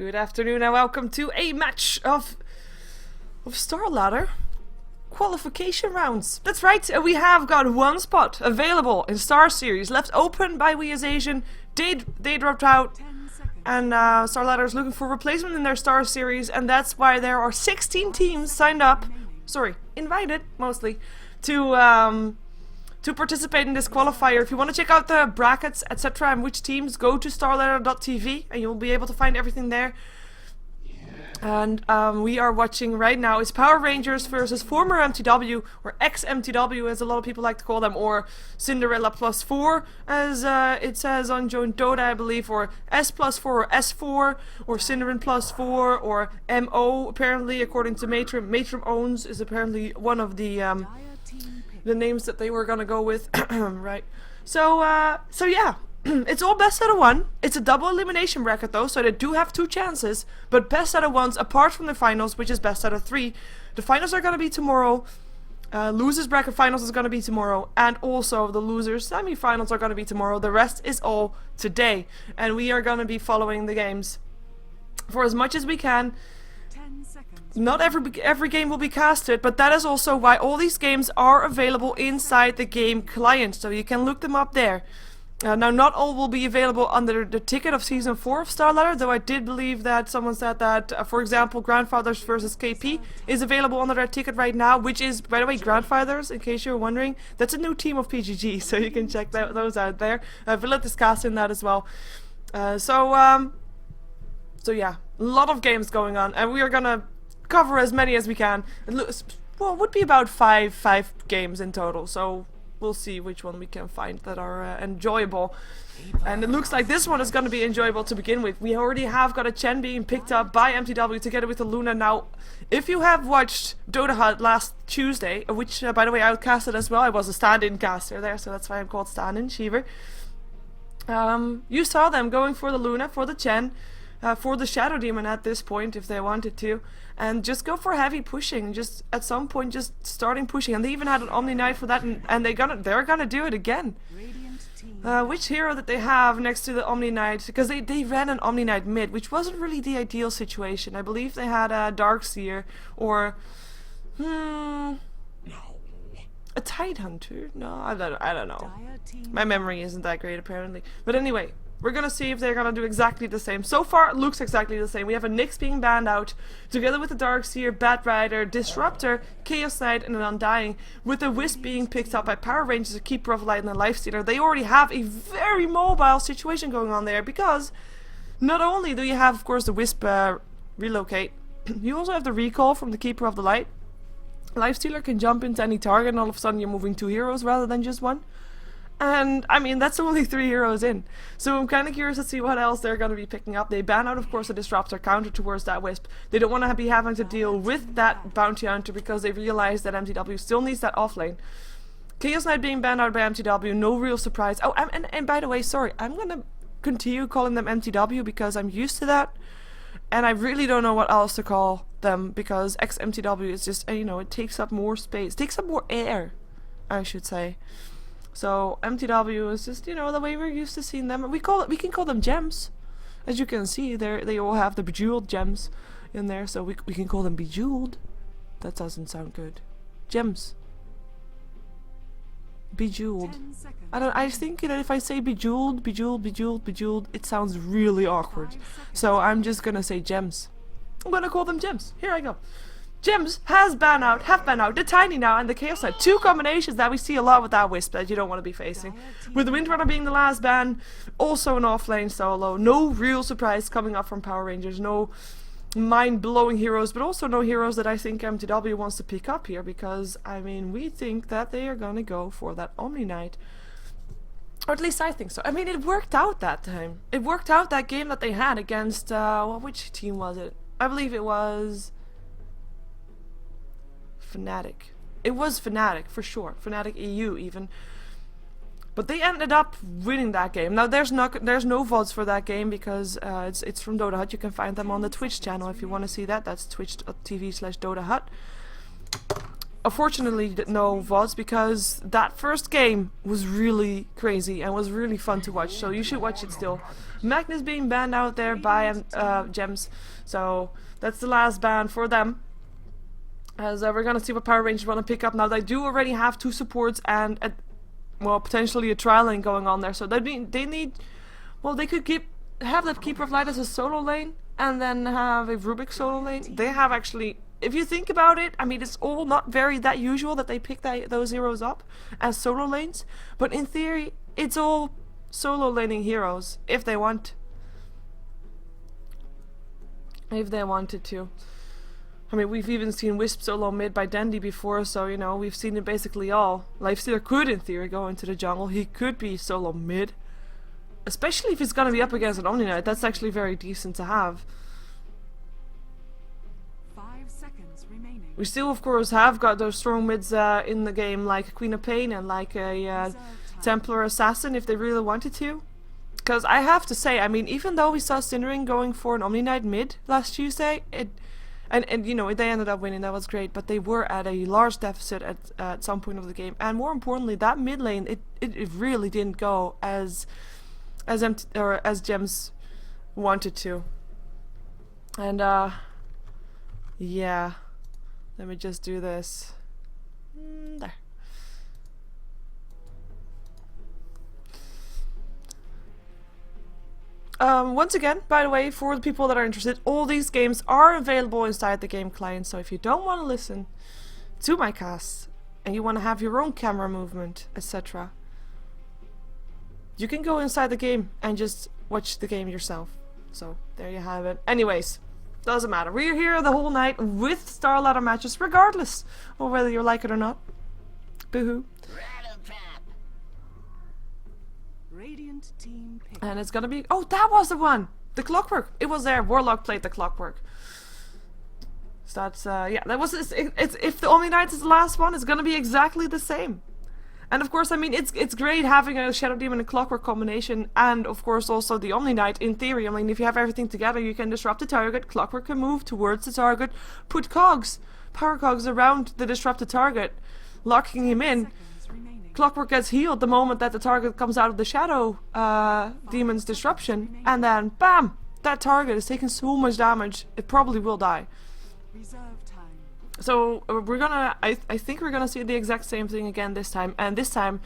Good afternoon and welcome to a match of StarLadder Qualification rounds. That's right, we have got one spot available in Star Series left open by We As Asian. They dropped out, and StarLadder is looking for replacement in their Star Series, and that's why there are 16 teams signed up, invited mostly, to participate in this qualifier. If you want to check out the brackets, etc., and which teams, go to StarLadder.tv and you'll be able to find everything there. And we are watching right now is Power Rangers versus former mTw, or ex-mTw as a lot of people like to call them, or Cinderella plus 4 as it says on Joint Dota, I believe, or S plus 4 or S4, or Cinderin plus 4, or MO apparently according to Matrim. Matrim owns is apparently one of the names that they were gonna go with. Right. So yeah. It's all best out of one. It's a double elimination bracket though, so they do have 2 chances, but best out of ones apart from the finals, which is best out of 3. The finals are gonna be tomorrow. Losers bracket finals is gonna be tomorrow, and also the losers semi-finals are gonna be tomorrow. The rest is all today, and we are gonna be following the games for as much as we can. Not every game will be casted, but that is also why all these games are available inside the game client, so you can look them up there. Now, not all will be available under the ticket of Season 4 of StarLadder, though I did believe that someone said that, for example, Grandfathers vs. KP is available under their ticket right now, which is, by the way, Grandfathers, in case you're wondering, that's a new team of PGG, so you can check those out there. Villet is casting that as well. So yeah, a lot of games going on, and we are gonna cover as many as we can. Well, it would be about five games in total, so we'll see which one we can find that are enjoyable. And it looks like this one is going to be enjoyable to begin with. We already have got a Chen being picked up by mTw together with the Luna. Now, if you have watched Dota Hut last Tuesday, which, by the way, I casted as well. I was a stand-in caster there, so that's why I'm called stand-in, Sheever. You saw them going for the Luna, for the Chen, for the Shadow Demon at this point, if they wanted to. And just go for heavy pushing, just at some point just starting pushing. And they even had an Omni Knight for that, and they're gonna do it again. Which hero that they have next to the Omni Knight? Because they ran an Omni Knight mid, which wasn't really the ideal situation. I believe they had a Darkseer, or a Tidehunter? No, I don't know. My memory isn't that great apparently. But anyway, we're gonna see if they're gonna do exactly the same. So far, it looks exactly the same. We have a Nyx being banned out, together with the Darkseer, Bat Rider, Disruptor, Chaos Knight, and an Undying, with the Wisp being picked up by Power Rangers, a Keeper of Light, and a Lifestealer. They already have a very mobile situation going on there, because not only do you have, of course, the Wisp relocate, you also have the recall from the Keeper of the Light. Lifestealer can jump into any target, and all of a sudden you're moving 2 heroes rather than just 1. And, I mean, that's only 3 heroes in. So I'm kind of curious to see what else they're going to be picking up. They ban out, of course, a Disruptor counter towards that Wisp. They don't want to be having to deal with that Bounty Hunter because they realize that mTw still needs that offlane. Chaos Knight being banned out by mTw, no real surprise. Oh, and by the way, sorry, I'm going to continue calling them mTw because I'm used to that. And I really don't know what else to call them because ex-mTw is just, you know, it takes up more space. Takes up more air, I should say. So mTw is just, you know, the way we're used to seeing them. We can call them gems. As you can see, they all have the bejeweled gems in there, so we can call them bejeweled. That doesn't sound good. Gems. Bejeweled. I think that if I say bejeweled, it sounds really awkward. So I'm just gonna say gems. I'm gonna call them gems. Here I go. Gems have banned out the Tiny now and the Chaos Knight. 2 combinations that we see a lot with that Wisp that you don't want to be facing. With the Windrunner being the last ban, also an offlane solo. No real surprise coming up from Power Rangers. No mind-blowing heroes, but also no heroes that I think mTw wants to pick up here because, I mean, we think that they are gonna go for that Omni Knight. Or at least I think so. I mean, it worked out that time. It worked out that game that they had against, well, which team was it? I believe it was Fnatic. It was Fnatic for sure. Fnatic EU even. But they ended up winning that game. Now there's no VODs for that game because it's from Dota Hut. You can find them on the Twitch channel if you want to see that. That's twitch.tv/Dota Hut. unfortunately no VODs because that first game was really crazy and was really fun to watch, so you should watch it still. Magnus being banned out there by Gems, so that's the last ban for them. As we're gonna see what Power Rangers want to pick up now. They do already have 2 supports and well, potentially a trial lane going on there, so they need well, they could have the Keeper of Light as a solo lane and then have a Rubik solo lane. They have actually, if you think about it, I mean, it's all not very that usual that they pick those heroes up as solo lanes, but in theory it's all solo laning heroes if they wanted to. I mean, we've even seen Wisp solo mid by Dandy before, so you know, we've seen it basically all. Lifestealer could in theory go into the jungle, he could be solo mid, especially if he's gonna be up against an Omni Knight. That's actually very decent to have. 5 seconds remaining. We still of course have got those strong mids in the game, like Queen of Pain and like a Templar Assassin if they really wanted to. Because I have to say, I mean, even though we saw Cindering going for an Omni Knight mid last Tuesday, and you know, they ended up winning, that was great, but they were at a large deficit at some point of the game, and more importantly, that mid lane, it really didn't go as Gems wanted to. And yeah, let me just do this. There. Once again, by the way, for the people that are interested, all these games are available inside the game client, so if you don't want to listen to my casts and you want to have your own camera movement, etc., you can go inside the game and just watch the game yourself. So there you have it. Anyways, doesn't matter. We're here the whole night with StarLadder matches, regardless of whether you like it or not. Boo-hoo. Radiant team pick. And it's gonna be, oh, that was the one, the Clockwork. It was there. Warlock played the Clockwork. So that's yeah, that was it's if the Omni Knight is the last one, it's gonna be exactly the same. And of course, I mean, it's great having a Shadow Demon and Clockwork combination, and of course also the Omni Knight. In theory, I mean, if you have everything together, you can disrupt the target. Clockwork can move towards the target, put cogs, power cogs around the disrupted target, locking him in. Clockwork gets healed the moment that the target comes out of the Shadow Demon's disruption, and then BAM! That target is taking so much damage, it probably will die. So we're gonna, I think we're gonna see the exact same thing again this time, and this time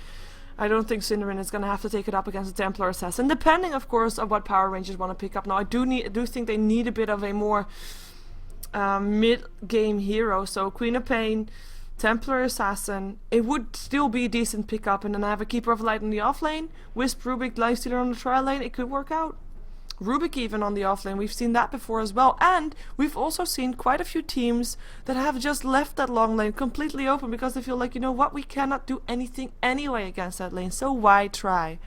I don't think Cinderin is gonna have to take it up against the Templar Assassin, depending of course on what Power Rangers want to pick up. Now I do think they need a bit of a more mid-game hero, so Queen of Pain, Templar Assassin, it would still be a decent pickup, and then have a Keeper of Light in the off lane, Wisp, Rubik, Lifestealer on the trial lane, it could work out. Rubik even on the off lane, we've seen that before as well, and we've also seen quite a few teams that have just left that long lane completely open because they feel like, you know what, we cannot do anything anyway against that lane, so why try?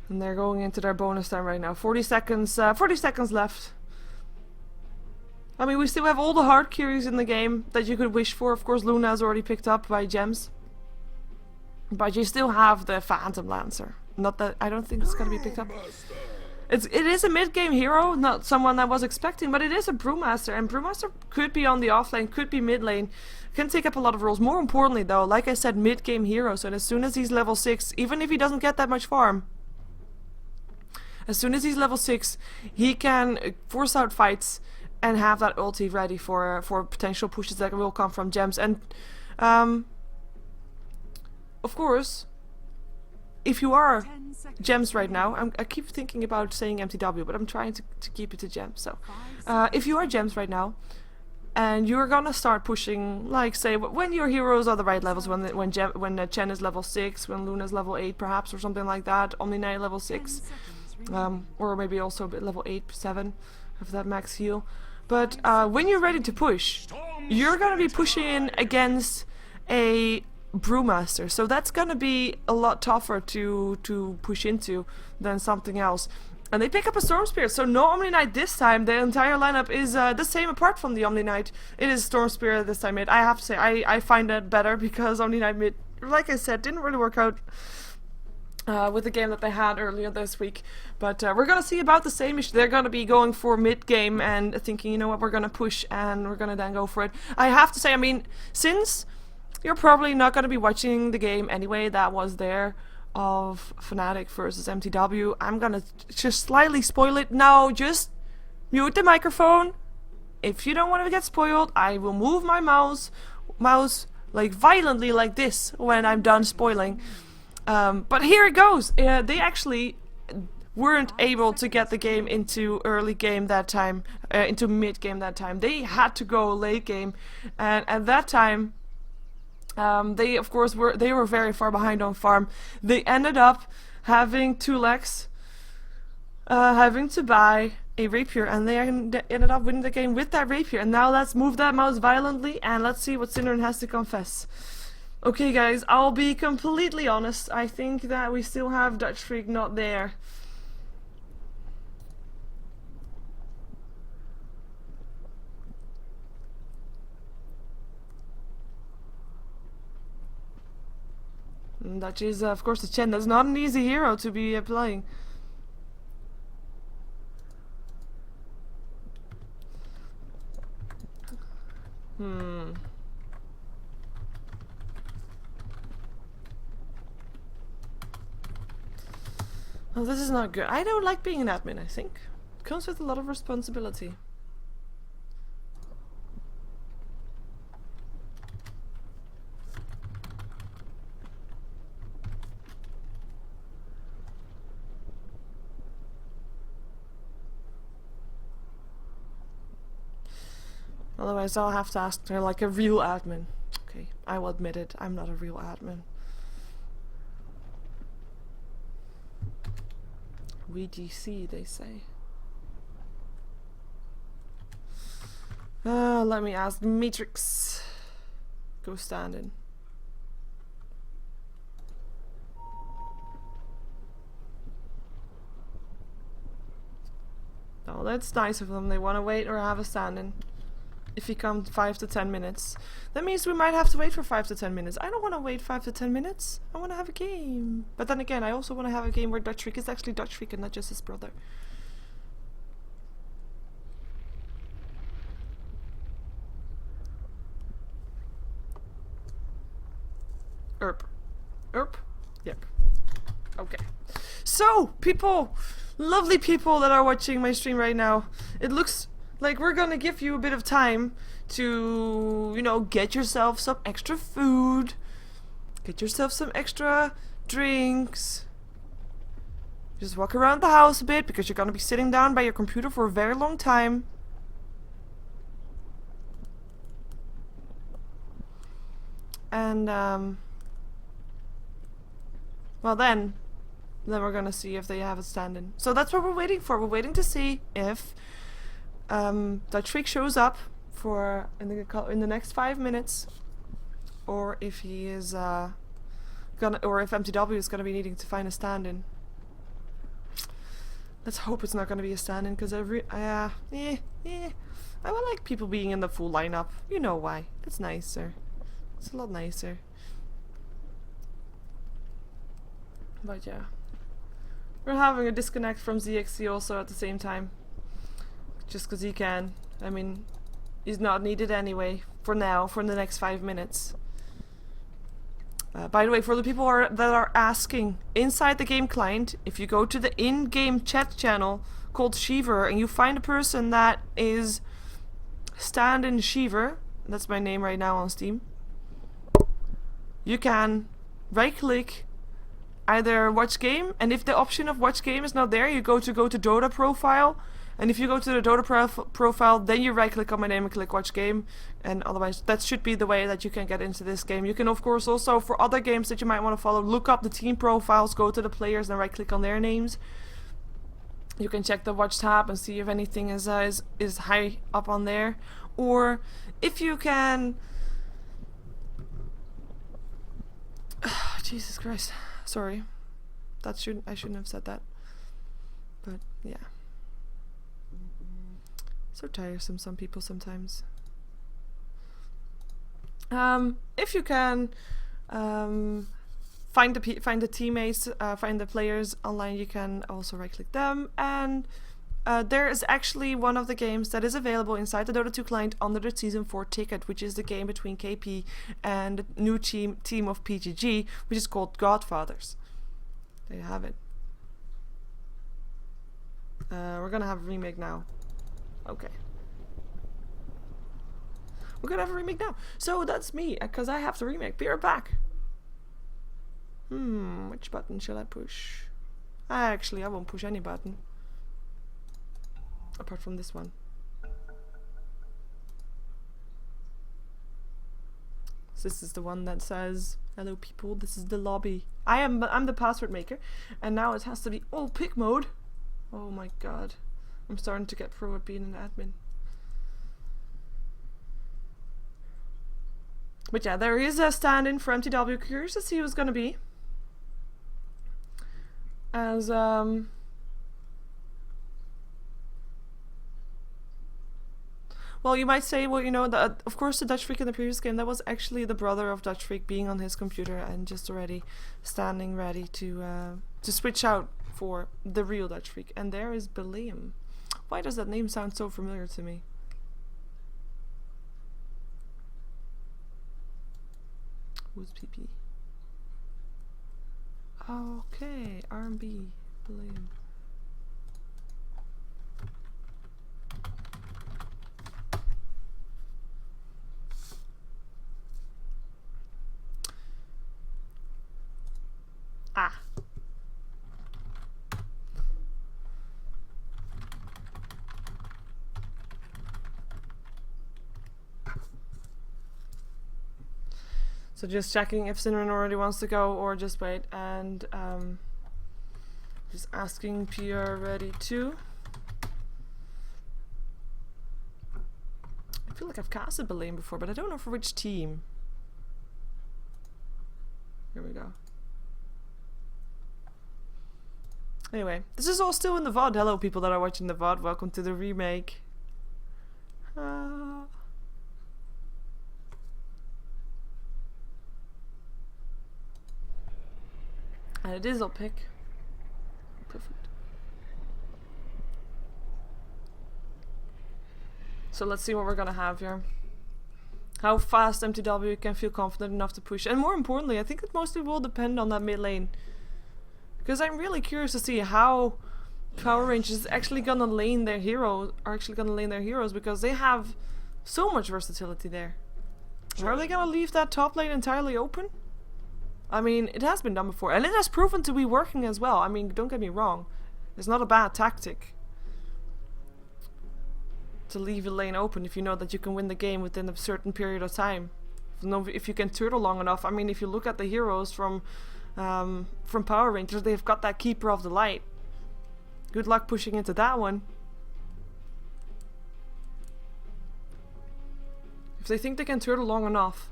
And they're going into their bonus time right now. 40 seconds left. I mean, we still have all the hard carries in the game that you could wish for. Of course, Luna is already picked up by Gems. But you still have the Phantom Lancer. Not that, I don't think it's gonna be picked up. It is a mid-game hero, not someone I was expecting, but it is a Brewmaster, and Brewmaster could be on the offlane, could be mid lane, can take up a lot of roles. More importantly though, like I said, mid-game hero, so as soon as he's level 6, even if he doesn't get that much farm, as soon as he's level 6, he can force out fights and have that ulti ready for potential pushes that will come from Gems. And of course, if you are Gems right now, I keep thinking about saying MTW, but I'm trying to keep it to Gems. So if you are Gems right now, and you're gonna start pushing, like say when your heroes are the right levels, when Chen is level 6, when Luna's level 8 perhaps, or something like that, Omni Knight level 6. Or maybe also a bit level 8, 7 of that max heal. But when you're ready to push, you're gonna be pushing in against a Brewmaster, so that's gonna be a lot tougher to push into than something else. And they pick up a Storm Spirit, so no Omni Knight this time. The entire lineup is the same apart from the Omni Knight. It is Storm Spirit this time mid. I have to say, I find that better because Omni Knight mid, like I said, didn't really work out with the game that they had earlier this week. But we're gonna see about the same issue. They're gonna be going for mid-game and thinking, you know what, we're gonna push and we're gonna then go for it. I have to say, I mean, since you're probably not gonna be watching the game anyway that was there of Fnatic versus ex-mTw, I'm gonna just slightly spoil it. Now, just mute the microphone. If you don't want to get spoiled, I will move my mouse like violently like this when I'm done spoiling. But here it goes. They actually weren't able to get the game into early game that time, into mid game that time. They had to go late game, and at that time, they of course were very far behind on farm. They ended up having 2 legs, having to buy a rapier, and they ended up winning the game with that rapier. And now let's move that mouse violently and let's see what Synderen has to confess. Okay guys, I'll be completely honest. I think that we still have Dutch Freak not there. And Dutch is of course the Chen. That's not an easy hero to be playing. Well, this is not good. I don't like being an admin, I think. It comes with a lot of responsibility. Otherwise I'll have to ask her like a real admin. Okay, I will admit it, I'm not a real admin. VGC, they say. Let me ask Matrix. Go stand in. Oh, that's nice of them. They want to wait or have a stand-in. If you come 5 to 10 minutes. That means we might have to wait for 5 to 10 minutes. I don't want to wait 5 to 10 minutes. I want to have a game. But then again, I also want to have a game where Dutch Freak is actually Dutch Freak and not just his brother. Erp. Yep. Okay. So, people, lovely people that are watching my stream right now, it looks like we're gonna give you a bit of time to, you know, get yourself some extra food, get yourself some extra drinks, just walk around the house a bit because you're gonna be sitting down by your computer for a very long time. And, well then we're gonna see if they have a stand-in. So that's what we're waiting for. We're waiting to see if Dutch Freak shows up for in the next 5 minutes, or if he is or if ex-mTw is gonna be needing to find a stand-in. Let's hope it's not gonna be a stand-in, because I would like people being in the full lineup. You know why? It's nicer. It's a lot nicer. But yeah, we're having a disconnect from ZXC also at the same time. Just because he can. I mean, he's not needed anyway, for now, for the next 5 minutes. By the way, for the people that are asking, inside the game client, if you go to the in-game chat channel called Sheever, and you find a person that is stand-in Sheever, that's my name right now on Steam, you can right-click either watch game, and if the option of watch game is not there, you go to Dota profile. And if you go to the Dota profile, then you right click on my name and click watch game. And otherwise, that should be the way that you can get into this game. You can of course also, for other games that you might want to follow, look up the team profiles, go to the players and right click on their names. You can check the watch tab and see if anything is high up on there. Or if you can... Jesus Christ. Sorry. I shouldn't have said that. But yeah. So tiresome, some people sometimes. If you can find find the teammates, find the players online. You can also right-click them, and there is actually one of the games that is available inside the Dota 2 client under the Season 4 ticket, which is the game between KP and the new team of PGG, which is called Godfathers. There you have it. We're gonna have a remake now. Okay. We're gonna have a remake now. So that's me, because I have the remake. Be right back. Which button shall I push? Actually, I won't push any button. Apart from this one. So this is the one that says, hello people, this is the lobby. I'm the password maker, and now it has to be all pick mode. Oh my god. I'm starting to get through at being an admin. But yeah, there is a stand-in for ex-mTw. Curious to see who's gonna be. As well, you might say, well, you know, of course the Dutch Freak in the previous game, that was actually the brother of Dutch Freak being on his computer and just already standing ready to switch out for the real Dutch Freak. And there is Beliam. Why does that name sound so familiar to me? Who's PP? Okay, R&B, Beliam. Ah. So just checking if Sinrin already wants to go or just wait, and just asking PR ready too. I feel like I've casted Beliam before, but I don't know for which team. Here we go. Anyway, this is all still in the VOD. Hello people that are watching the VOD, welcome to the remake. And it is all pick. Perfect. So let's see what we're gonna have here. How fast ex-mTw can feel confident enough to push. And more importantly, I think it mostly will depend on that mid lane. Because I'm really curious to see how Power Rangers is actually gonna lane their heroes, because they have so much versatility there. Are they gonna leave that top lane entirely open? I mean, it has been done before, and it has proven to be working as well. I mean, don't get me wrong. It's not a bad tactic to leave a lane open if you know that you can win the game within a certain period of time. If you can turtle long enough. I mean, if you look at the heroes from Power Rangers, they've got that Keeper of the Light. Good luck pushing into that one. If they think they can turtle long enough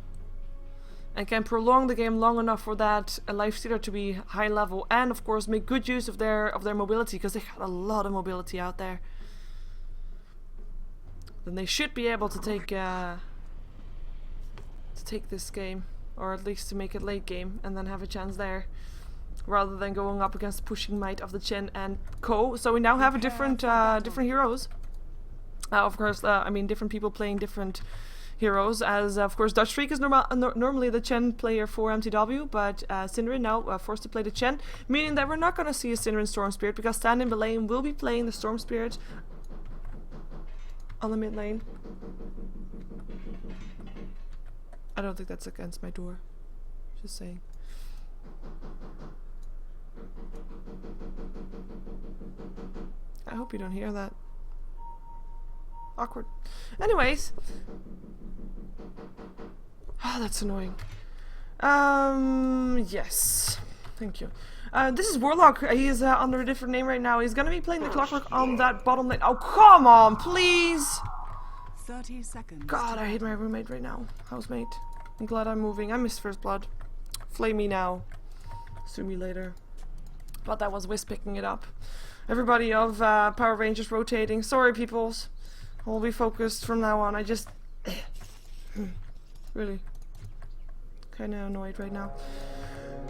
and can prolong the game long enough for that lifestealer to be high level, and of course make good use of their mobility, because they got a lot of mobility out there, then they should be able to take this game, or at least to make it late game and then have a chance there, rather than going up against the pushing might of the Chen and Co. So we now have a different heroes. Of course, I mean different people playing different heroes, as of course Dutch Freak is normally the Chen player for ex-mTw, but Sinrin now forced to play the Chen, meaning that we're not going to see a Sinrin Storm Spirit, because stand-in Beliam will be playing the Storm Spirit on the mid lane. I don't think that's against my door, just saying. I hope you don't hear that. Awkward. Anyways. Oh, that's annoying. Yes. Thank you. This is Warlock. He is under a different name right now. He's gonna be playing the Clockwork on that bottom lane. Oh, come on, please! 30 seconds. God, I hate my roommate right now. Housemate. I'm glad I'm moving. I missed First Blood. Flame me now. Sue me later. But that was Wiz picking it up. Everybody of Power Rangers rotating. Sorry, peoples. I'll be focused from now on. I just... really... kind of annoyed right now.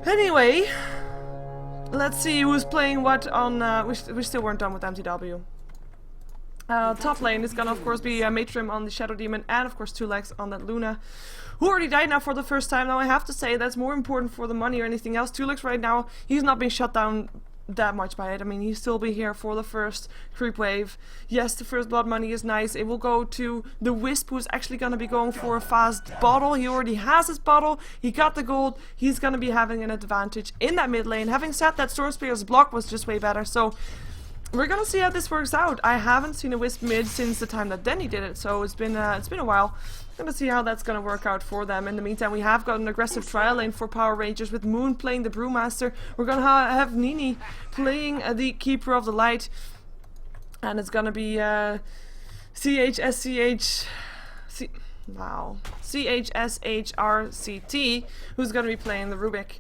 Anyway, let's see who's playing what on... we still weren't done with MTW. Top lane is gonna of course be mTw on the Shadow Demon, and of course 2 legs on that Luna, who already died now for the first time. Now I have to say that's more important for the money or anything else. 2 legs right now, he's not being shut down that much by it. I mean, he'll still be here for the first creep wave. Yes, the first blood money is nice. It will go to the Wisp, who's actually going to be going for a fast bottle. He already has his bottle. He got the gold. He's going to be having an advantage in that mid lane. Having said that, Storm Spear's block was just way better. So we're going to see how this works out. I haven't seen a Wisp mid since the time that Denny did it. So it's been a while. Gonna see how that's gonna work out for them. In the meantime, we have got an aggressive trial lane for Power Rangers with Moon playing the Brewmaster. We're gonna have Nini playing the Keeper of the Light, and it's gonna be CHSHRCT who's gonna be playing the Rubik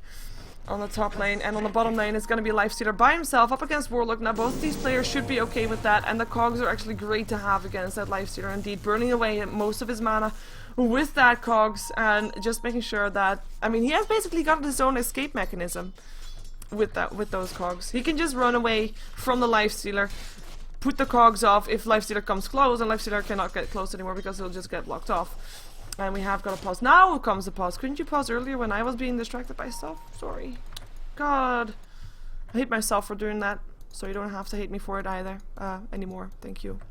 on the top lane, and on the bottom lane is going to be Lifestealer by himself up against Warlock. Now both of these players should be okay with that, and the cogs are actually great to have against that Lifestealer, indeed burning away most of his mana with that cogs, and just making sure that, I mean, he has basically got his own escape mechanism with those cogs. He can just run away from the Lifestealer, put the cogs off if Lifestealer comes close, and Lifestealer cannot get close anymore because he'll just get blocked off. And we have got a pause. Now comes the pause. Couldn't you pause earlier when I was being distracted by stuff? Sorry. God. I hate myself for doing that. So you don't have to hate me for it either. Anymore. Thank you.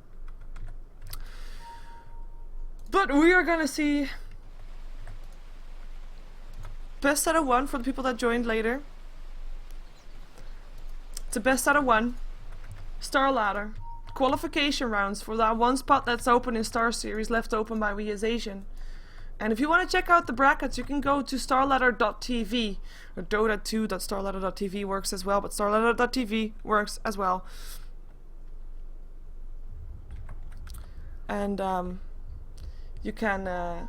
But we are gonna see best out of 1 for the people that joined later. It's a best out of 1. StarLadder Qualification rounds for that one spot that's open in Star Series, left open by We As Asian. And if you want to check out the brackets, you can go to starladder.tv, or dota2.starladder.tv works as well, but starladder.tv works as well. And you can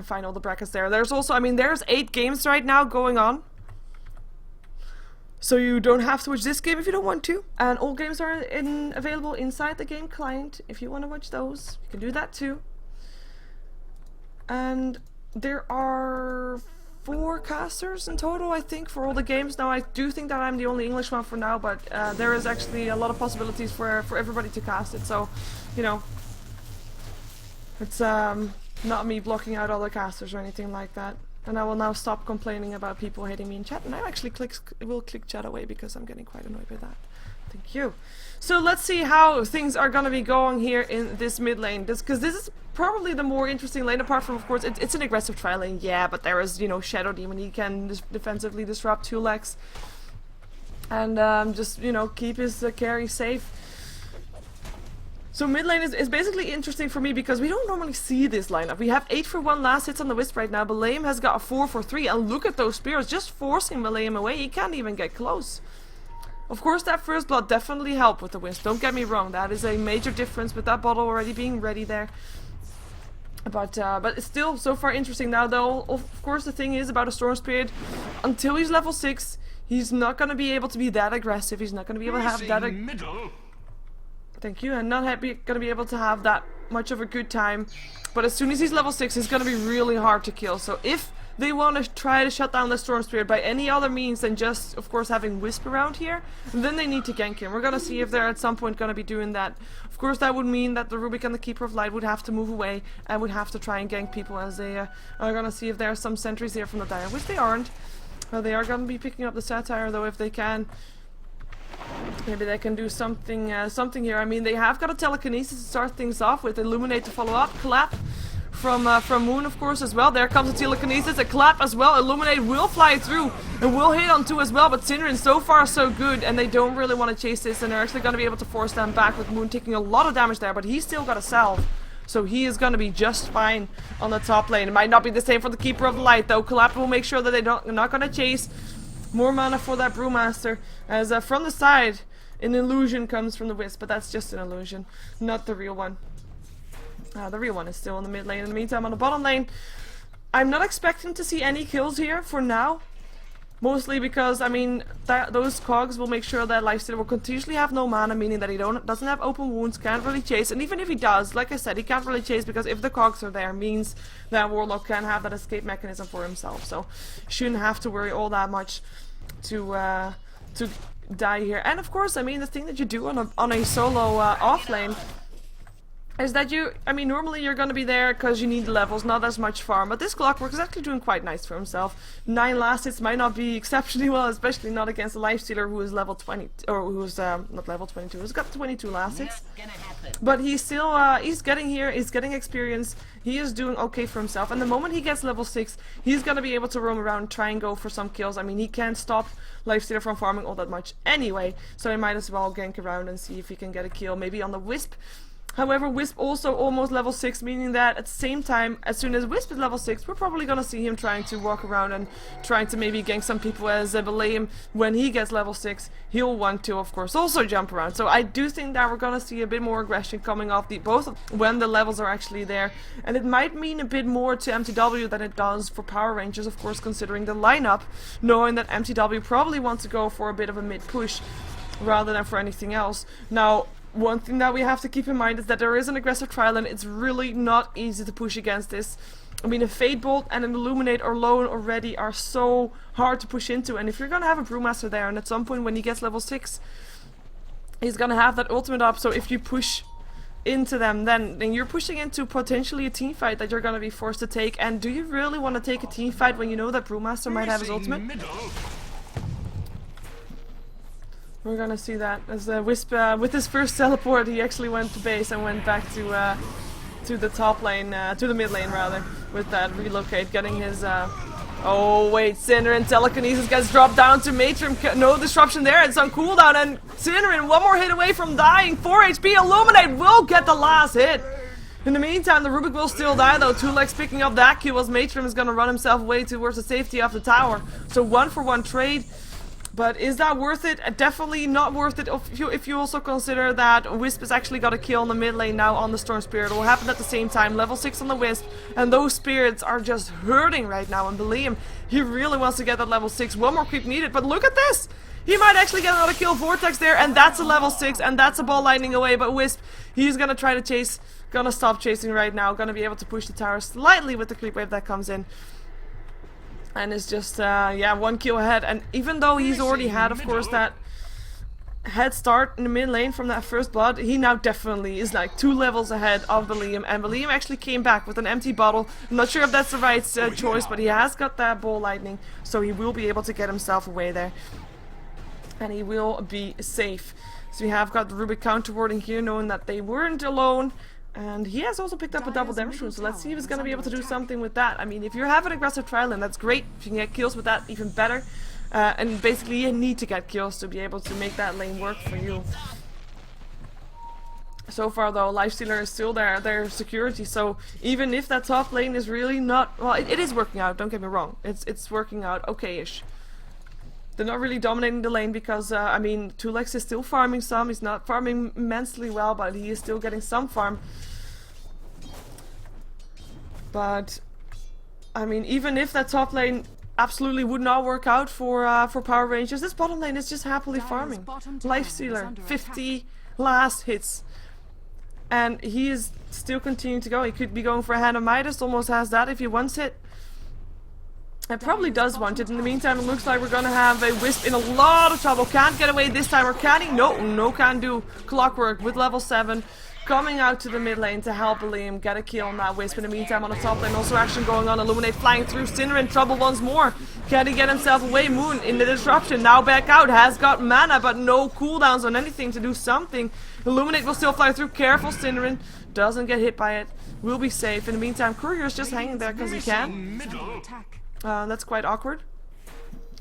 find all the brackets there. There's also, I mean, there's 8 games right now going on, so you don't have to watch this game if you don't want to. And all games are available inside the game client. If you want to watch those, you can do that too. And there are 4 casters in total, I think, for all the games. Now, I do think that I'm the only English one for now, but there is actually a lot of possibilities for everybody to cast it. So, you know, it's not me blocking out other casters or anything like that. And I will now stop complaining about people hating me in chat, and I actually will click chat away because I'm getting quite annoyed by that. Thank you. So let's see how things are gonna be going here in this mid lane. Because this is probably the more interesting lane, apart from, of course, it's an aggressive trial lane, yeah, but there is, you know, Shadow Demon. He can defensively disrupt 2 legs. And just, you know, keep his carry safe. So mid lane is basically interesting for me because we don't normally see this lineup. We have 8 for 1 last hits on the Wisp right now, but Liam has got a 4 for 3, and look at those spears, just forcing Liam away. He can't even get close. Of course, that first blood definitely helped with the Wisp, don't get me wrong, that is a major difference with that bottle already being ready there. But it's still so far interesting. Now though, of course the thing is about a Storm Spirit, until he's level 6, he's not going to be able to be that aggressive, he's not going to be able to have that... Thank you, and not going to be able to have that much of a good time. But as soon as he's level 6, he's going to be really hard to kill. So if they want to try to shut down the Storm Spirit by any other means than just, of course, having Wisp around here, then they need to gank him. We're going to see if they're at some point going to be doing that. Of course, that would mean that the Rubik and the Keeper of Light would have to move away and would have to try and gank people, as they are going to see if there are some sentries here from the Dire, which they aren't. They are going to be picking up the Satire, though, if they can. Maybe they can do something here. I mean, they have got a Telekinesis to start things off with. Illuminate to follow up. Clap from Moon, of course, as well. There comes a Telekinesis. A Clap as well. Illuminate will fly through and will hit on 2 as well. But Synderen so far so good, and they don't really want to chase this, and they're actually going to be able to force them back with Moon taking a lot of damage there. But he's still got a salve, so he is going to be just fine on the top lane. It might not be the same for the Keeper of the Light, though. Clap will make sure that they're not going to chase. More mana for that Brewmaster, as from the side, an illusion comes from the Wisp, but that's just an illusion, not the real one. The real one is still in the mid lane. In the meantime, on the bottom lane, I'm not expecting to see any kills here for now. Mostly because, I mean, those cogs will make sure that Lifestealer will continuously have no mana, meaning that he doesn't have open wounds, can't really chase, and even if he does, like I said, he can't really chase because if the cogs are there, means that Warlock can have that escape mechanism for himself, so shouldn't have to worry all that much to die here. And of course, I mean, the thing that you do on a solo off lane is that I mean, normally you're gonna be there because you need levels, not as much farm. But this Clockwork is actually doing quite nice for himself. 9 last hits might not be exceptionally well, especially not against a Lifestealer who is level 20, or who is not level 22, who's got 22 last hits. But he's still, he's getting here, he's getting experience, he is doing okay for himself. And the moment he gets level 6, he's gonna be able to roam around and try and go for some kills. I mean, he can't stop Lifestealer from farming all that much anyway, so he might as well gank around and see if he can get a kill, maybe on the Wisp. However, Wisp also almost level 6, meaning that at the same time, as soon as Wisp is level 6, we're probably gonna see him trying to walk around and trying to maybe gank some people as Beleim. When he gets level 6, he'll want to, of course, also jump around. So I do think that we're gonna see a bit more aggression coming off both when the levels are actually there. And it might mean a bit more to mTw than it does for Power Rangers, of course, considering the lineup, knowing that mTw probably wants to go for a bit of a mid-push rather than for anything else. Now, one thing that we have to keep in mind is that there is an aggressive trial and it's really not easy to push against this. I mean, a Fate Bolt and an Illuminate alone already are so hard to push into, and if you're gonna have a Brewmaster there and at some point when he gets level 6 he's gonna have that ultimate up, so if you push into them then you're pushing into potentially a team fight that you're gonna be forced to take. And do you really want to take a team fight when you know that Brewmaster might have his ultimate? We're gonna see that as Wisp, with his first teleport, he actually went to base and went back to the top lane, to the mid lane rather, with that relocate, getting his. Oh wait, Synerin telekinesis gets dropped down to Matrim. No disruption there. It's on cooldown, and Synerin one more hit away from dying. 4 HP. Illuminate will get the last hit. In the meantime, the Rubik will still die though. 2legs picking up that kill as Matrim is gonna run himself away towards the safety of the tower. So 1-for-1 trade. But is that worth it? Definitely not worth it if you also consider that Wisp has actually got a kill in the mid lane now on the Storm Spirit. It will happen at the same time. Level 6 on the Wisp, and those spirits are just hurting right now. And Beleim, he really wants to get that level 6. One more creep needed, but look at this! He might actually get another kill. Vortex there, and that's a level 6, and that's a ball lightning away. But Wisp, he's gonna try to chase, gonna stop chasing right now. Gonna be able to push the tower slightly with the creep wave that comes in. And it's just, yeah, 1 kill ahead. And even though he's already had, of course, that head start in the mid lane from that first blood, he now definitely is like 2 levels ahead of Beleim. And Beleim actually came back with an empty bottle. I'm not sure if that's the right choice, but he has got that ball lightning, so he will be able to get himself away there. And he will be safe. So we have got the Rubik counterwarding here, knowing that they weren't alone. And he has also picked up a double damage rune, so let's see if he's going to be able to do something with that. I mean, if you have an aggressive trial, then that's great. If you can get kills with that, even better. And basically you need to get kills to be able to make that lane work for you. So far though, Lifestealer is still their security, so even if that top lane is really not... Well, it is working out, don't get me wrong. It's working out okay-ish. They're not really dominating the lane because, I mean, 2legs is still farming some. He's not farming immensely well, but he is still getting some farm. But, I mean, even if that top lane absolutely would not work out for Power Rangers, this bottom lane is just happily farming. Lifestealer, 50 last hits. And he is still continuing to go. He could be going for a Hand of Midas, almost has that if he wants it. It probably does want it. In the meantime, it looks like we're gonna have a Wisp in a lot of trouble. Can't get away this time, or can he? No, can do. Clockwork with level 7. Coming out to the mid lane to help Beleim get a kill on that Wisp. In the meantime, on the top lane, also action going on. Illuminate flying through. Sinner in trouble once more. Can he get himself away? Moon in the disruption. Now back out. Has got mana, but no cooldowns on anything to do something. Illuminate will still fly through. Careful, Sinnerin. Doesn't get hit by it. Will be safe. In the meantime, Courier's just hanging there because he can. That's quite awkward.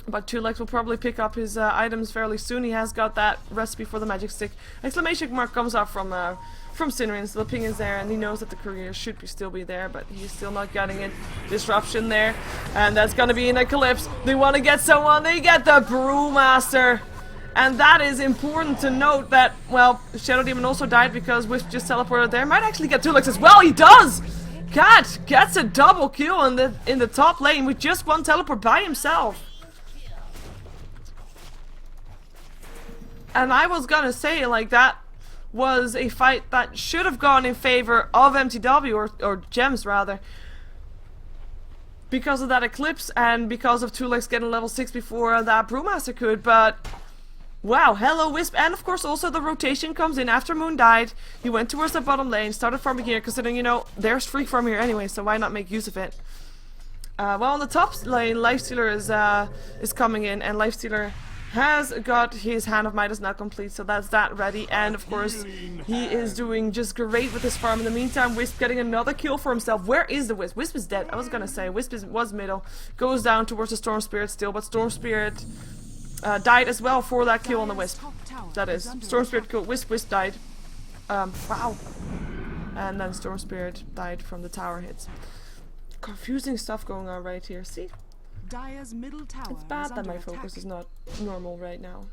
But 2legs will probably pick up his items fairly soon. He has got that recipe for the magic stick. Exclamation mark comes up from Sinnerin, so the ping is there, and he knows that the courier should still be there, but he's still not getting it. Disruption there, and that's gonna be an Eclipse. They want to get someone, they get the Brewmaster. And that is important to note that, well, Shadow Demon also died because Wisp just teleported there. Might actually get 2legs as well, he does! Cat gets a double kill in the top lane with just 1 teleport by himself. And I was gonna say, like, that was a fight that should have gone in favor of mTw, or Gems rather. because of that Eclipse and because of 2legs getting level 6 before that Brewmaster could, but wow, hello Wisp, and of course also the rotation comes in after Moon died. He went towards the bottom lane, started farming here, considering, you know, there's free farm here anyway, so why not make use of it? Well, on the top lane, Lifestealer is coming in, and Lifestealer has got his Hand of Midas now complete, so that's that ready, and of course he is doing just great with his farm. In the meantime, Wisp getting another kill for himself. Where is the Wisp? Wisp is dead. I was gonna say, Wisp was middle, goes down towards the Storm Spirit still, but Storm Spirit died as well for that kill on the Wisp. That is, Storm Spirit killed Wisp, Wisp died. Wow. And then Storm Spirit died from the tower hits. Confusing stuff going on right here, see? Dire's middle tower It's bad that my focus is not normal right now.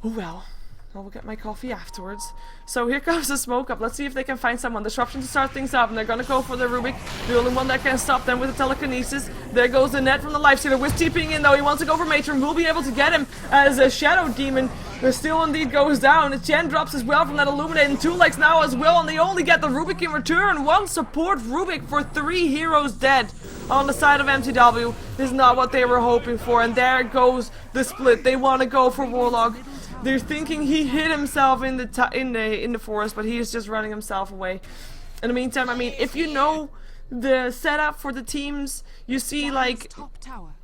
Oh well. I will get my coffee afterwards. So here comes the smoke up. Let's see if they can find someone. Disruption to start things up. And they're gonna go for the Rubik. The only one that can stop them with the telekinesis. There goes the net from the Lifestealer. With TPing in though. He wants to go for Matron. Will be able to get him as a Shadow Demon. Still indeed goes down. Chen drops as well from that Illuminate. And 2legs now as well. And they only get the Rubik in return. One support Rubik for 3 heroes dead. On the side of mTw. This is not what they were hoping for. And there goes the split. They want to go for Warlock. They're thinking he hit himself in the forest, but he is just running himself away. In the meantime, I mean, if you know the setup for the teams, you see like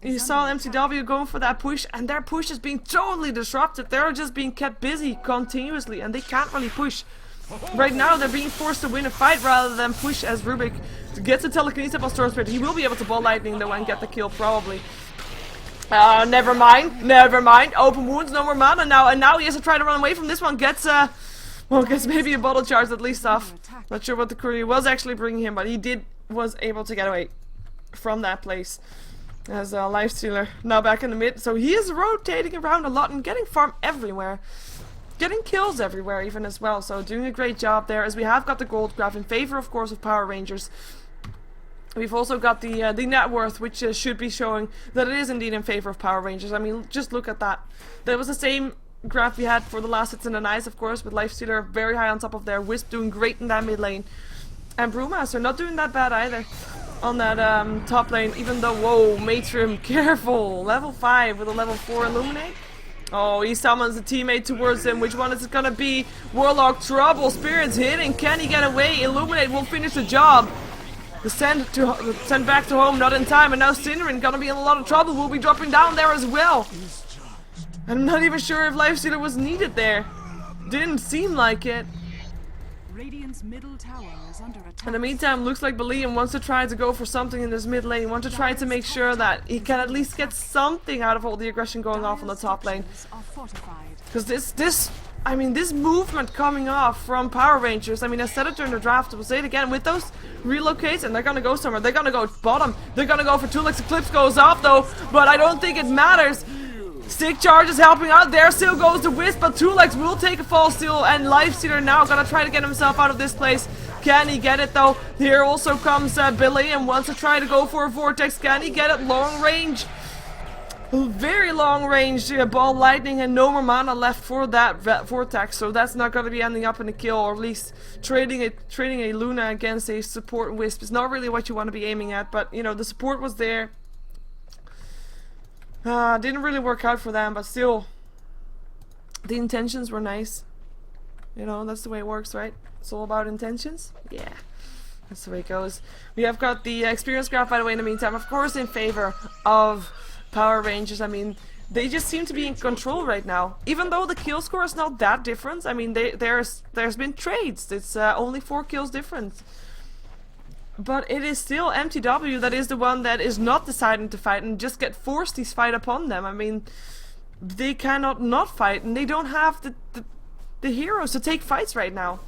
you saw mTw going for that push, and their push is being totally disrupted. They're just being kept busy continuously, and they can't really push. Right now, they're being forced to win a fight rather than push as Rubik gets a telekinesis on Storm Spirit. He will be able to ball lightning though and get the kill probably. Never mind. Open wounds, no more mana now, and now he has to try to run away from this one. Gets maybe a bottle charge at least off. Not sure what the courier was actually bringing him, but he was able to get away from that place. As a Lifestealer now back in the mid, so he is rotating around a lot and getting farm everywhere. Getting kills everywhere even as well, so doing a great job there, as we have got the gold graph in favor, of course, of Power Rangers. We've also got the net worth, which should be showing that it is indeed in favor of Power Rangers. I mean, just look at that. That was the same graph we had for the last hits in the nice, of course, with Lifestealer very high on top of there. Wisp doing great in that mid lane. And Brewmaster not doing that bad either on that top lane, even though, whoa, Matron, careful! Level 5 with a level 4 Illuminate. Oh, he summons a teammate towards him. Which one is it gonna be? Warlock trouble, Spirit's hitting. Can he get away? Illuminate will finish the job. The send back to home, not in time, and now Cinderin gonna be in a lot of trouble. Will be dropping down there as well. I'm not even sure if Lifestealer was needed there. Didn't seem like it. Radiant's middle tower is under attack. In the meantime, looks like Belian wants to try to go for something in this mid lane. Want to try to make sure that he can at least get something out of all the aggression going off on the top lane. Because this movement coming off from Power Rangers, I mean, I said it during the draft, I'll say it again, with those relocates, and they're gonna go somewhere. They're gonna go bottom. They're gonna go for 2legs. Eclipse goes off though, but I don't think it matters. Stick charge is helping out. There still goes the Wisp, but 2legs will take a fall still, and Lifestealer now gonna try to get himself out of this place. Can he get it though? Here also comes Billy and wants to try to go for a Vortex. Can he get it? Long range. Very long range ball lightning, and no more mana left for that Vortex, so that's not going to be ending up in a kill, or at least trading a Luna against a support Wisp is not really what you want to be aiming at, but you know, the support was there. Didn't really work out for them, but still the intentions were nice. You know, that's the way it works, right? It's all about intentions. Yeah, that's the way it goes. We have got the experience graph, by the way, in the meantime, of course, in favor of Power Rangers. I mean, they just seem to be in control right now. Even though the kill score is not that different. I mean, there's been trades. It's only 4 kills difference. But it is still mTw that is the one that is not deciding to fight and just get forced these fight upon them. I mean, they cannot not fight, and they don't have the heroes to take fights right now.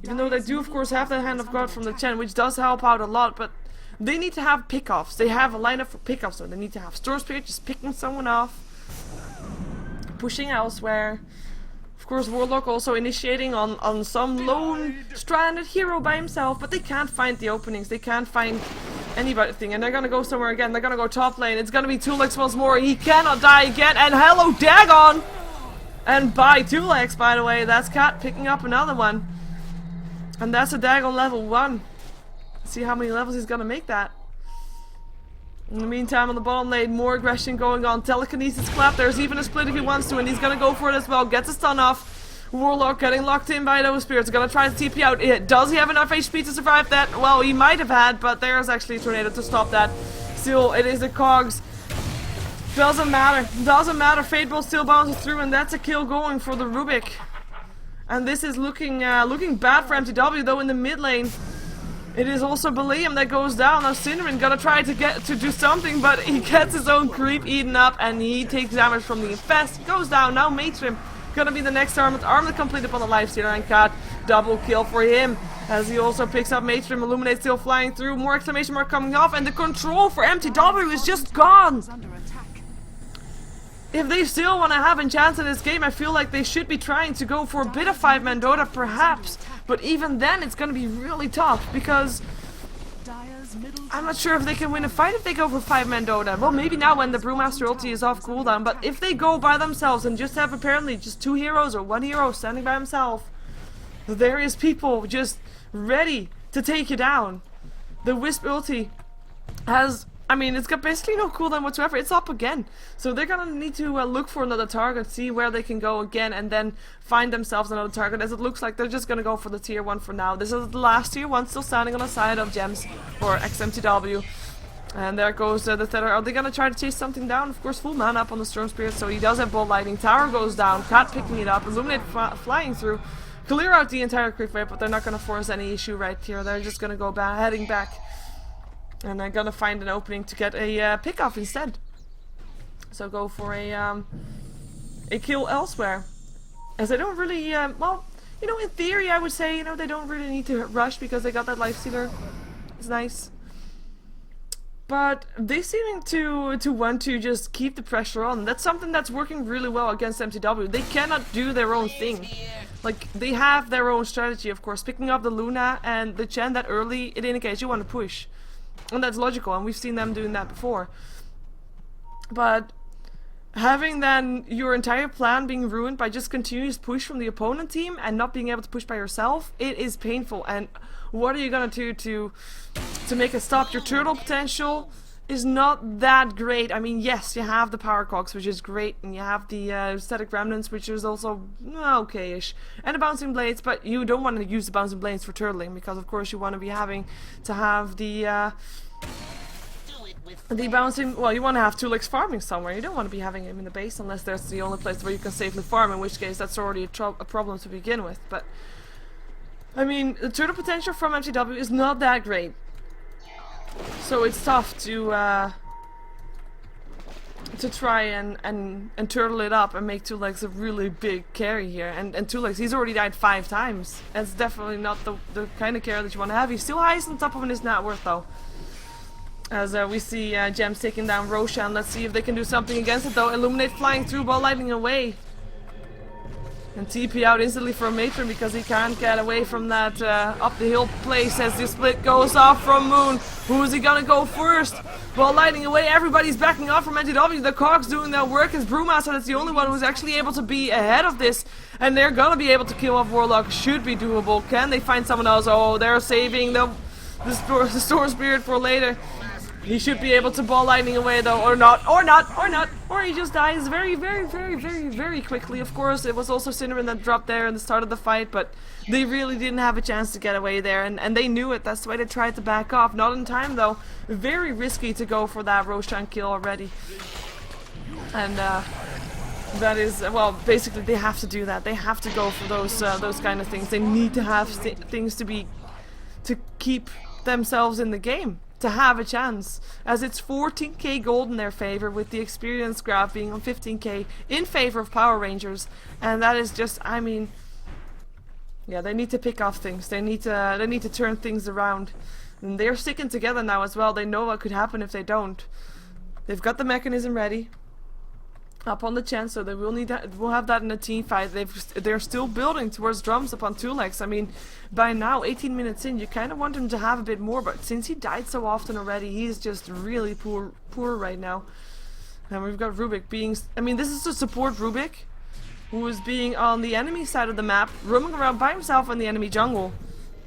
Even though they do, of course, have the Hand of God from the Chen, which does help out a lot, but they need to have pickoffs. They have a lineup for pickoffs, so they need to have Storm Spirit just picking someone off, pushing elsewhere. Of course, Warlock also initiating on some lone stranded hero by himself, but they can't find the openings. They can't find anything, and they're gonna go somewhere again. They're gonna go top lane. It's gonna be 2legs once more. He cannot die again, and hello, Dagon! And by 2legs, by the way, that's Cat picking up another one. And that's a Dagon level 1. See how many levels he's gonna make that. In the meantime, on the bottom lane, more aggression going on. Telekinesis clap. There's even a split if he wants to, and he's gonna go for it as well. Gets a stun off. Warlock getting locked in by those spirits. Gonna try to TP out. Does he have enough HP to survive that? Well, he might have had, but there's actually a tornado to stop that. Still, it is the cogs. Doesn't matter. Doesn't matter. Fateball still bounces through, and that's a kill going for the Rubik. And this is looking bad for eMTw, though, in the mid lane. It is also Belium that goes down. Now Cinnamon gonna try to do something, but he gets his own creep eaten up, and he takes damage from the infest. Goes down. Now mTw gonna be the next Armored. Armored complete upon the lifestealer, and got double kill for him. As he also picks up mTw. Illuminate still flying through. More exclamation mark coming off, and the control for eMTw is just gone. If they still want to have a chance in this game, I feel like they should be trying to go for a bit of 5-man Dota, perhaps. But even then, it's going to be really tough, because I'm not sure if they can win a fight if they go for 5-man Dota. Well, maybe now when the Brewmaster ulti is off cooldown, but if they go by themselves and just have apparently just 2 heroes or 1 hero standing by himself, there is people just ready to take you down. The Wisp ulti has... I mean, it's got basically no cooldown whatsoever. It's up again. So they're gonna need to look for another target, see where they can go again, and then find themselves another target, as it looks like they're just gonna go for the tier 1 for now. This is the last tier 1 still standing on the side of Gems, or ex-mTw. And there goes the Tether. Are they gonna try to chase something down? Of course, full mana up on the Storm Spirit, so he does have Bolt Lightning. Tower goes down, Cat picking it up, Illuminate flying through. Clear out the entire creep wave, but they're not gonna force any issue right here. They're just gonna go heading back. And I'm gonna find an opening to get a pick off instead. So go for a kill elsewhere. As they don't really, well, you know, in theory I would say, you know, they don't really need to rush because they got that lifestealer. It's nice. But they seem to want to just keep the pressure on. That's something that's working really well against eMTw. They cannot do their own thing. Like, they have their own strategy, of course. Picking up the Luna and the Chen that early, it indicates you want to push. And that's logical, and we've seen them doing that before. But having then your entire plan being ruined by just continuous push from the opponent team and not being able to push by yourself, it is painful. And what are you gonna do to make it stop? Your turtle potential is not that great. I mean, yes, you have the power cogs, which is great, and you have the static remnants, which is also okay-ish, and the bouncing blades. But you don't want to use the bouncing blades for turtling, because of course you want to be having to have the bouncing. Well, you want to have 2 legs farming somewhere. You don't want to be having him in the base unless that's the only place where you can safely farm. In which case, that's already a problem to begin with. But I mean, the turtle potential from eMTw is not that great. So it's tough to try and turtle it up and make 2 legs a really big carry here. And 2 legs, he's already died 5 times. That's definitely not the kind of carry that you want to have. He's still highest on top of his net worth though. As we see Gems taking down Roshan. Let's see if they can do something against it though. Illuminate flying through, Ball Lightning away. And TP out instantly for a matron because he can't get away from that up the hill place as the split goes off from Moon. Who is he gonna go first? Ball Lightning away, everybody's backing off from eMTw. The cogs doing their work as Brewmaster that's the only one who's actually able to be ahead of this. And they're gonna be able to kill off Warlock. Should be doable. Can they find someone else? Oh, they're saving the Storm Spirit for later. He should be able to Ball Lightning away though, or not, or he just dies very, very, very, very, very quickly. Of course, it was also Cinnamon that dropped there in the start of the fight, but they really didn't have a chance to get away there, and they knew it. That's why they tried to back off. Not in time though. Very risky to go for that Roshan kill already. And that is, well, basically they have to do that. They have to go for those kind of things. They need to have things to keep themselves in the game, to have a chance, as it's 14k gold in their favor, with the experience graph being on 15k in favor of Power Rangers. And that is just, I mean, yeah, they need to pick off things. They need to turn things around. And they're sticking together now as well. They know what could happen if they don't. They've got the mechanism ready up on the chance, so they will need that. We'll have that in a team fight. They're still building towards drums upon 2 legs. I mean, by now, 18 minutes in, you kind of want him to have a bit more, but since he died so often already, he's just really poor right now. And we've got Rubik being, I mean, this is to support Rubik, who is being on the enemy side of the map, roaming around by himself in the enemy jungle.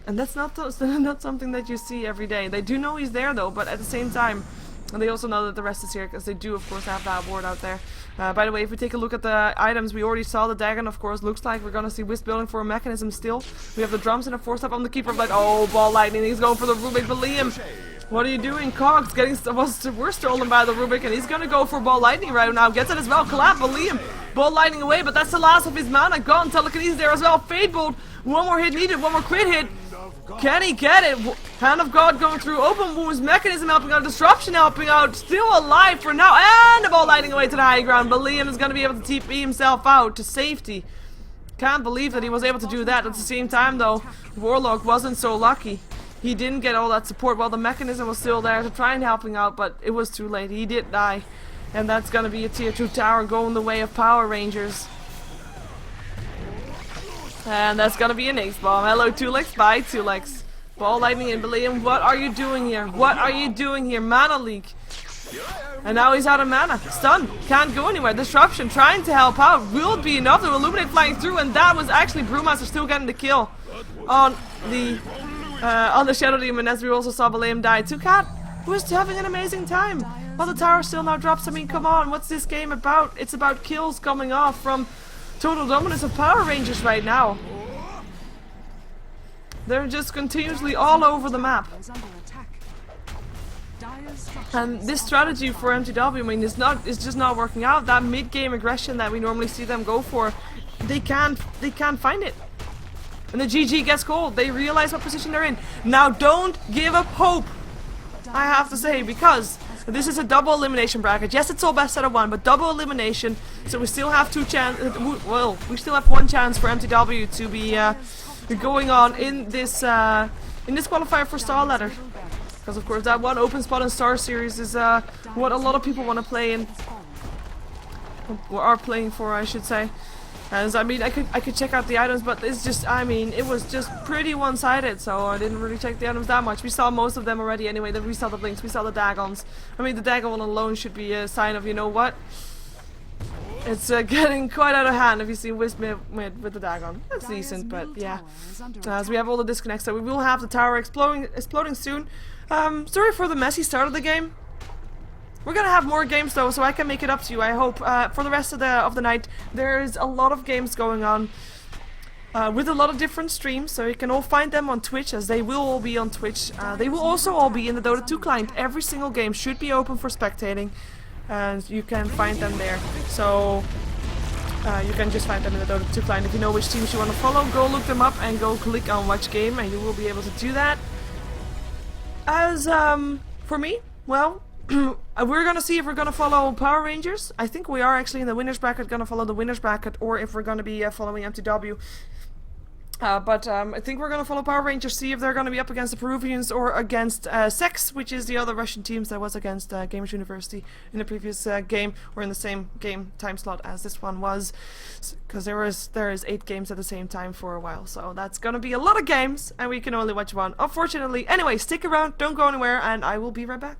And that's not not something that you see every day. They do know he's there though, but at the same time, and they also know that the rest is here because they do of course have that ward out there. By the way, if we take a look at the items, we already saw the Dagon, of course. Looks like we're gonna see Wisp building for a mechanism still. We have the drums and a 4-step on the keeper. Like, oh, ball lightning. He's going for the Rubik, but Liam, what are you doing? Cogs getting we're stolen by the Rubik, and he's gonna go for ball lightning right now. Gets it as well. Collab, but Liam, ball lightning away, but that's the last of his mana. Gone. Telekinesis there as well. Fade Bolt. One more hit needed. One more crit hit. Can he get it? Hand of God going through. Open wounds. Mechanism helping out. Disruption helping out. Still alive for now. And the ball lighting away to the high ground. But Liam is going to be able to TP himself out to safety. Can't believe that he was able to do that. At the same time though, Warlock wasn't so lucky. He didn't get all that support while the mechanism was still there to try and helping out, but it was too late. He did die. And that's going to be a tier 2 tower going the way of Power Rangers. And that's gonna be an ace bomb. Hello, Tulex. Bye, Tulex. Ball lightning in Liam. What are you doing here? What are you doing here? Mana leak. And now he's out of mana. Stun. Can't go anywhere. Disruption. Trying to help out. Will be enough to illuminate flying through. And that was actually Brewmaster still getting the kill on the Shadow Demon, as we also saw Liam die. Cat, who is having an amazing time. While the tower still now drops. I mean, come on. What's this game about? It's about kills coming off from total dominance of Power Rangers right now. They're just continuously all over the map. And this strategy for mTw, I mean, is just not working out. That mid-game aggression that we normally see them go for, they can't find it. And the GG gets called. They realize what position they're in. Now don't give up hope, I have to say, because this is a double elimination bracket. Yes, it's all best out of 1, but double elimination. So we still have we still have 1 chance for mTw to be going on in this qualifier for StarLadder. Because of course that one open spot in Star Series is what a lot of people want to play in, or are playing for, I should say. As I mean, I could check out the items, but it's just, I mean, it was just pretty one-sided, so I didn't really check the items that much. We saw most of them already anyway. Then we saw the blinks, we saw the Dagons. I mean, the Dagon one alone should be a sign of, you know what? It's getting quite out of hand if you see Wisp mid with the Dagon. That's decent, but yeah. As we have all the disconnects, so we will have the tower exploding soon. Sorry for the messy start of the game. We're gonna have more games though, so I can make it up to you, I hope. For the rest of the night, there's a lot of games going on with a lot of different streams, so you can all find them on Twitch, as they will all be on Twitch. They will also all be in the Dota 2 client. Every single game should be open for spectating, and you can find them there. So you can just find them in the Dota 2 client. If you know which teams you want to follow, go look them up and go click on watch game, and you will be able to do that. As for me, well, we're gonna see if we're gonna follow Power Rangers. I think we are actually in the winners bracket gonna follow the winners bracket, or if we're gonna be following mTw. But I think we're gonna follow Power Rangers, see if they're gonna be up against the Peruvians or against Sex, which is the other Russian teams that was against Gamers University in the previous game, or in the same game time slot as this one was, because there is 8 games at the same time for a while. So that's gonna be a lot of games, and we can only watch one, unfortunately. Anyway, stick around, don't go anywhere, and I will be right back.